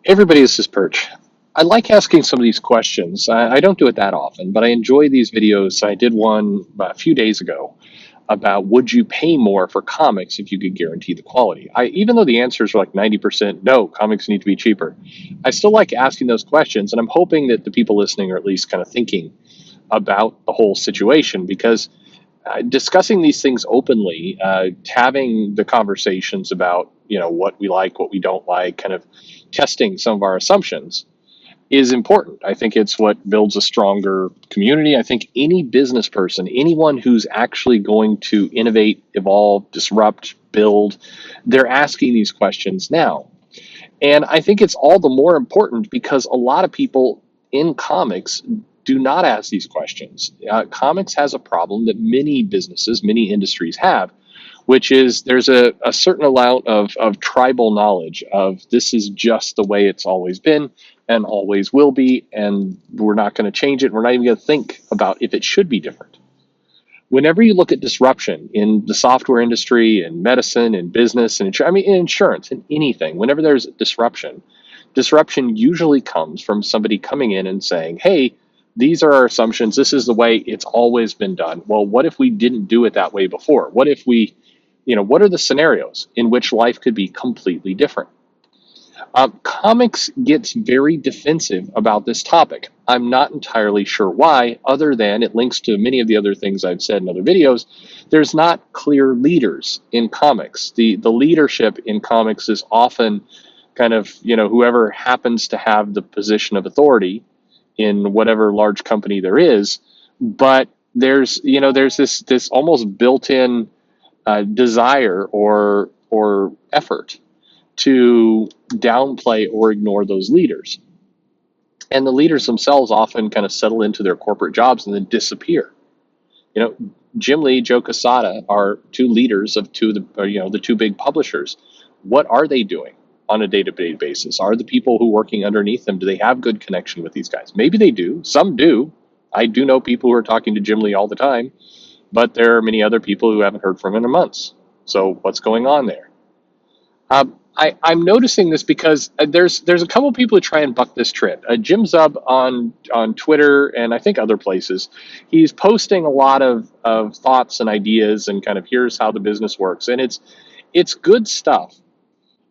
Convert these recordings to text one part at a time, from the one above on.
Everybody, this is Perch. I like asking some of these questions. I don't do it that often, but I enjoy these videos. I did one a few days ago about would you pay more for comics if you could guarantee the quality? Even though the answers are like 90% no, comics need to be cheaper. I still like asking those questions, and I'm hoping that the people listening are at least kind of thinking about the whole situation because discussing these things openly, having the conversations about what we like, what we don't like, kind of testing some of our assumptions is important. I think it's what builds a stronger community. I think any business person, anyone who's actually going to innovate, evolve, disrupt, build, they're asking these questions now. And I think it's all the more important because a lot of people in comics do not ask these questions. Comics has a problem that many businesses, many industries have, which is there's a certain amount of tribal knowledge of this is just the way it's always been and always will be, and we're not going to change it. We're not even going to think about if it should be different. Whenever you look at disruption in the software industry, in medicine, in business, and in insurance, in anything, whenever there's disruption, disruption usually comes from somebody coming in and saying, hey, these are our assumptions. This is the way it's always been done. Well, what if we didn't do it that way before? What if we, what are the scenarios in which life could be completely different? Comics gets very defensive about this topic. I'm not entirely sure why, other than it links to many of the other things I've said in other videos. There's not clear leaders in comics. The leadership in comics is often kind of, whoever happens to have the position of authority in whatever large company there is. But there's this almost built-in desire or effort to downplay or ignore those leaders. And the leaders themselves often kind of settle into their corporate jobs and then disappear. Jim Lee, Joe Quesada are two leaders of the two big publishers. What are they doing on a day-to-day basis? Are the people who are working underneath them, do they have good connection with these guys? Maybe they do. Some do. I do know people who are talking to Jim Lee all the time, but there are many other people who haven't heard from him in months. So what's going on there? I'm noticing this because there's a couple of people who try and buck this trend. Jim Zub on Twitter and I think other places, he's posting a lot of thoughts and ideas and kind of here's how the business works, and it's good stuff.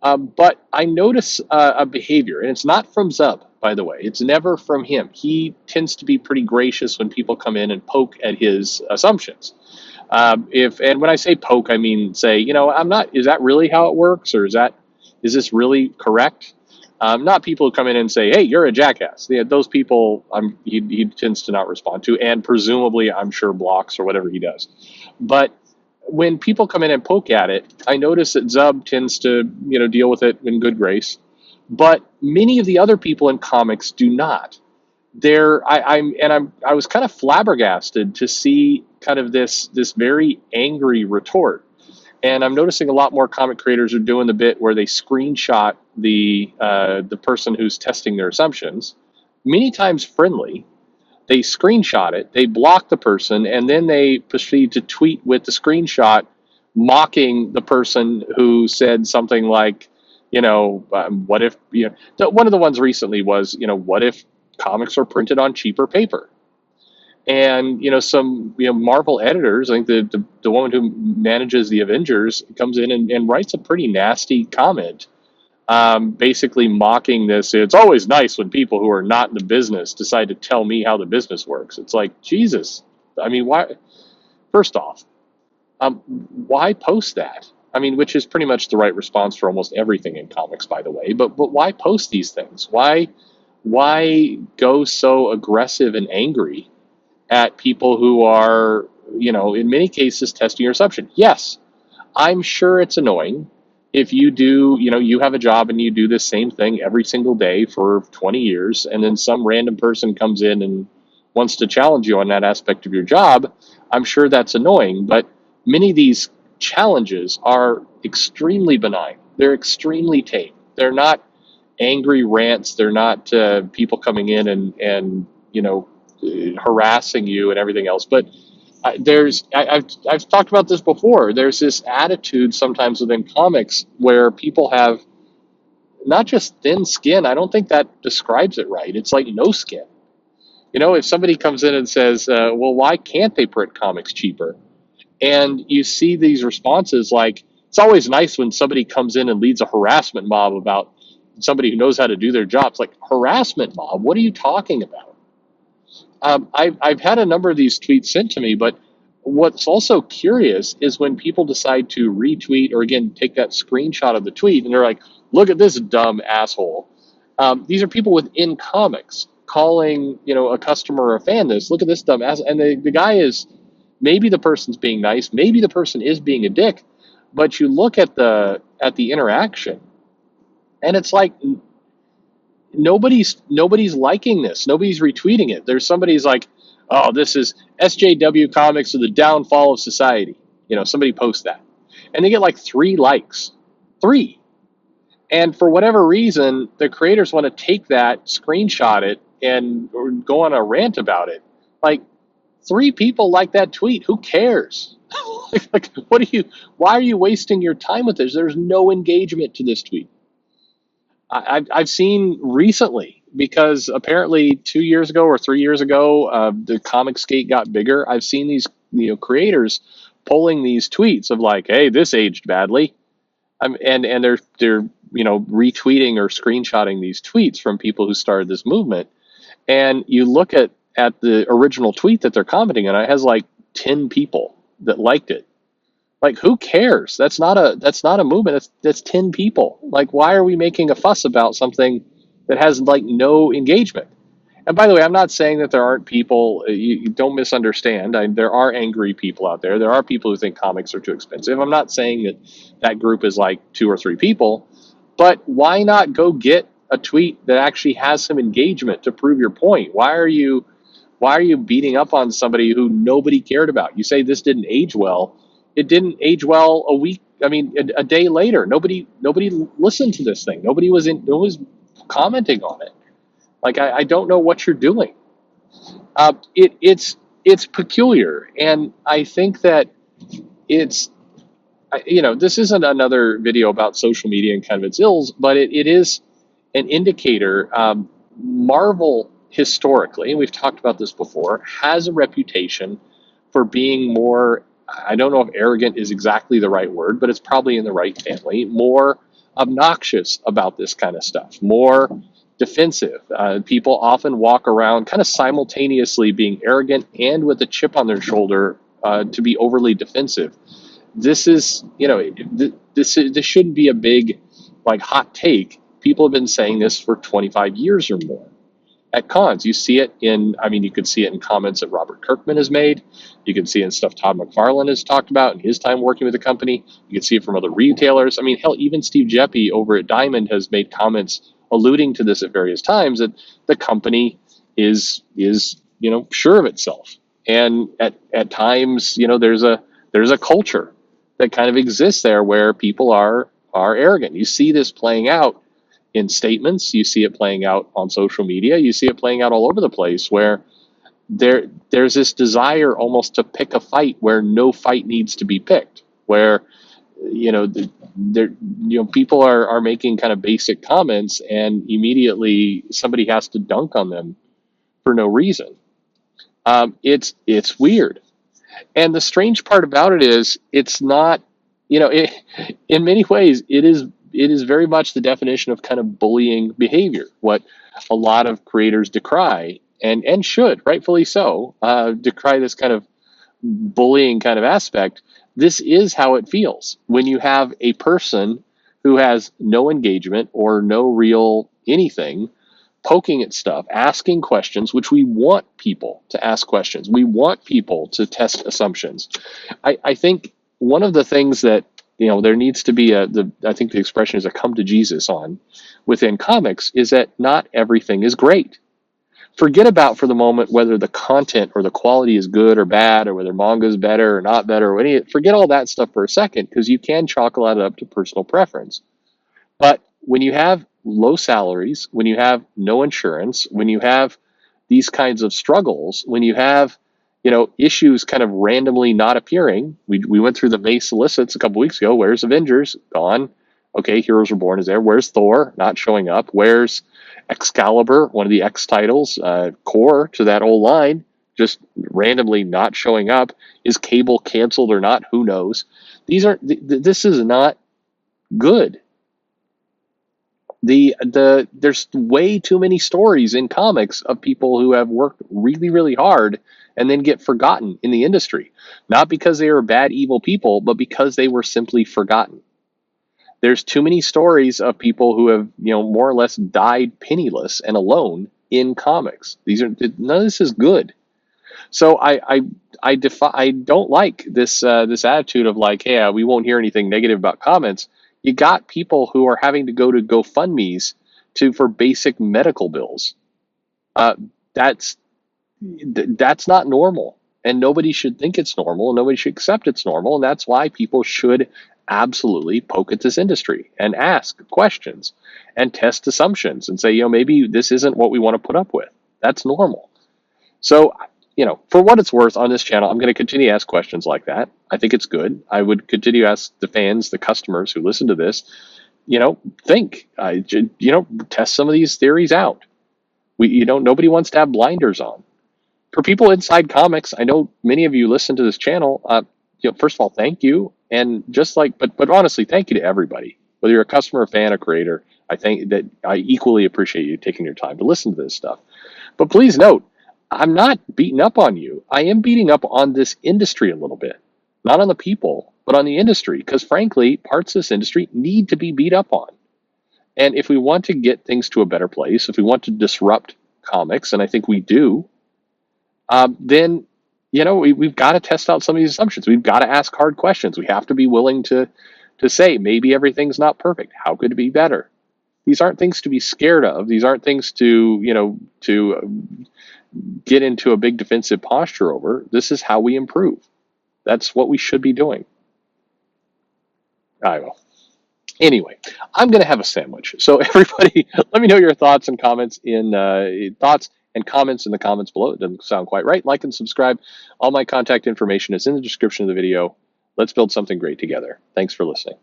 But I notice a behavior, and it's not from Zub, by the way. It's never from him. He tends to be pretty gracious when people come in and poke at his assumptions. And when I say poke, I mean say, I'm not. Is that really how it works, or is this really correct? Not people who come in and say, "Hey, you're a jackass." Those people, he tends to not respond to, and presumably, I'm sure blocks or whatever he does. But when people come in and poke at it, I notice that Zub tends to, deal with it in good grace, but many of the other people in comics do not. I was kind of flabbergasted to see kind of this very angry retort. And I'm noticing a lot more comic creators are doing the bit where they screenshot the person who's testing their assumptions, many times friendly. They screenshot it, they block the person, and then they proceed to tweet with the screenshot, mocking the person who said something like, what if, one of the ones recently was, what if comics are printed on cheaper paper? And some Marvel editors, I think the woman who manages the Avengers comes in and writes a pretty nasty comment, basically mocking this. It's always nice when people who are not in the business decide to tell me how the business works. It's like, Jesus. I mean, why? First off, why post that? I mean, which is pretty much the right response for almost everything in comics, by the way. But why post these things? Why go so aggressive and angry at people who are, in many cases, testing your assumption? Yes, I'm sure it's annoying if you do, you have a job and you do this same thing every single day for 20 years, and then some random person comes in and wants to challenge you on that aspect of your job. I'm sure that's annoying, but many of these challenges are extremely benign. They're extremely tame. They're not angry rants. They're not people coming in and harassing you and everything else. But I've talked about this before. There's this attitude sometimes within comics where people have not just thin skin. I don't think that describes it right. It's like no skin. If somebody comes in and says, well, why can't they print comics cheaper? And you see these responses like, it's always nice when somebody comes in and leads a harassment mob about somebody who knows how to do their jobs. Like, harassment mob? What are you talking about? I've had a number of these tweets sent to me, but what's also curious is when people decide to retweet or, again, take that screenshot of the tweet and they're like, look at this dumb asshole. These are people within comics calling, a customer or a fan this, look at this dumb ass. And the guy is, maybe the person's being nice, maybe the person is being a dick, but you look at the interaction and it's like, nobody's liking this. Nobody's retweeting it. There's somebody's like, oh, this is SJW Comics or the downfall of society. Somebody posts that. And they get like 3 likes. 3. And for whatever reason, the creators want to take that, screenshot it, and or go on a rant about it. Like, 3 people like that tweet. Who cares? Like, why are you wasting your time with this? There's no engagement to this tweet. I've seen recently, because apparently 2 years ago or 3 years ago, the comic skate got bigger. I've seen these creators pulling these tweets of like, "Hey, this aged badly," and they're retweeting or screenshotting these tweets from people who started this movement. And you look at the original tweet that they're commenting on, it has like 10 people that liked it. Like, who cares? That's not a movement. That's 10 people. Like, why are we making a fuss about something that has like no engagement? And by the way, I'm not saying that there aren't people. You don't misunderstand. There are angry people out there. There are people who think comics are too expensive. I'm not saying that group is like 2 or 3 people, but why not go get a tweet that actually has some engagement to prove your point? Why are you beating up on somebody who nobody cared about? You say this didn't age well. It didn't age well a day later. Nobody listened to this thing. Nobody was commenting on it. Like, I don't know what you're doing. It's peculiar, and I think that it's this isn't another video about social media and kind of its ills, but it is an indicator. Marvel historically, and we've talked about this before, has a reputation for being more, I don't know if arrogant is exactly the right word, but it's probably in the right family, more obnoxious about this kind of stuff, more defensive. People often walk around kind of simultaneously being arrogant and with a chip on their shoulder to be overly defensive. This is, this shouldn't be a big, like, hot take. People have been saying this for 25 years or more. At cons, you see it you could see it in comments that Robert Kirkman has made. You can see it in stuff Todd McFarlane has talked about in his time working with the company. You can see it from other retailers. Hell, even Steve Jeppe over at Diamond has made comments alluding to this at various times, that the company is sure of itself. And at times, there's a culture that kind of exists there where people are arrogant. You see this playing out in statements. You see it playing out on social media. You see it playing out all over the place, where there's this desire almost to pick a fight where no fight needs to be picked, where people are making kind of basic comments and immediately somebody has to dunk on them for no reason. It's weird. And the strange part about it is, it's not, in many ways, it is very much the definition of kind of bullying behavior, what a lot of creators decry, and should, rightfully so, decry this kind of bullying kind of aspect. This is how it feels when you have a person who has no engagement or no real anything, poking at stuff, asking questions, which we want people to ask questions. We want people to test assumptions. I think one of the things that, there needs to be I think the expression is a come to Jesus on within comics, is that not everything is great. Forget about for the moment whether the content or the quality is good or bad, or whether manga is better or not better, or forget all that stuff for a second, because you can chalk a lot of it up to personal preference. But when you have low salaries, when you have no insurance, when you have these kinds of struggles, when you have, issues kind of randomly not appearing, we went through the May solicits a couple weeks ago. Where's Avengers? Gone. Okay, Heroes Reborn is there. Where's Thor? Not showing up. Where's Excalibur, one of the X titles, core to that whole line, just randomly not showing up? Is Cable canceled or not? Who knows? This is not good. There's way too many stories in comics of people who have worked really, really hard and then get forgotten in the industry. Not because they were bad, evil people, but because they were simply forgotten. There's too many stories of people who have, more or less died penniless and alone in comics. None of this is good. So I don't like this attitude of like, hey, we won't hear anything negative about comments. You got people who are having to go to GoFundMe's for basic medical bills. Uh, that's that's not normal, and nobody should think it's normal. Nobody should accept it's normal, and that's why people should absolutely poke at this industry and ask questions and test assumptions and say, maybe this isn't what we want to put up with. That's normal. So, for what it's worth on this channel, I'm going to continue to ask questions like that. I think it's good. I would continue to ask the fans, the customers who listen to this, think, test some of these theories out. Nobody wants to have blinders on. For people inside comics, I know many of you listen to this channel. First of all, thank you. And but honestly, thank you to everybody. Whether you're a customer, a fan, a creator, I think that I equally appreciate you taking your time to listen to this stuff. But please note, I'm not beating up on you. I am beating up on this industry a little bit. Not on the people, but on the industry. Because frankly, parts of this industry need to be beat up on. And if we want to get things to a better place, if we want to disrupt comics, and I think we do, then we've got to test out some of these assumptions. We've got to ask hard questions. We have to be willing to say maybe everything's not perfect. How could it be better? These aren't things to be scared of. These aren't things to get into a big defensive posture over. This is how we improve. That's what we should be doing. I will. Anyway, I'm going to have a sandwich. So everybody, let me know your thoughts and comments in the comments below. It doesn't sound quite right. Like and subscribe. All my contact information is in the description of the video. Let's build something great together. Thanks for listening.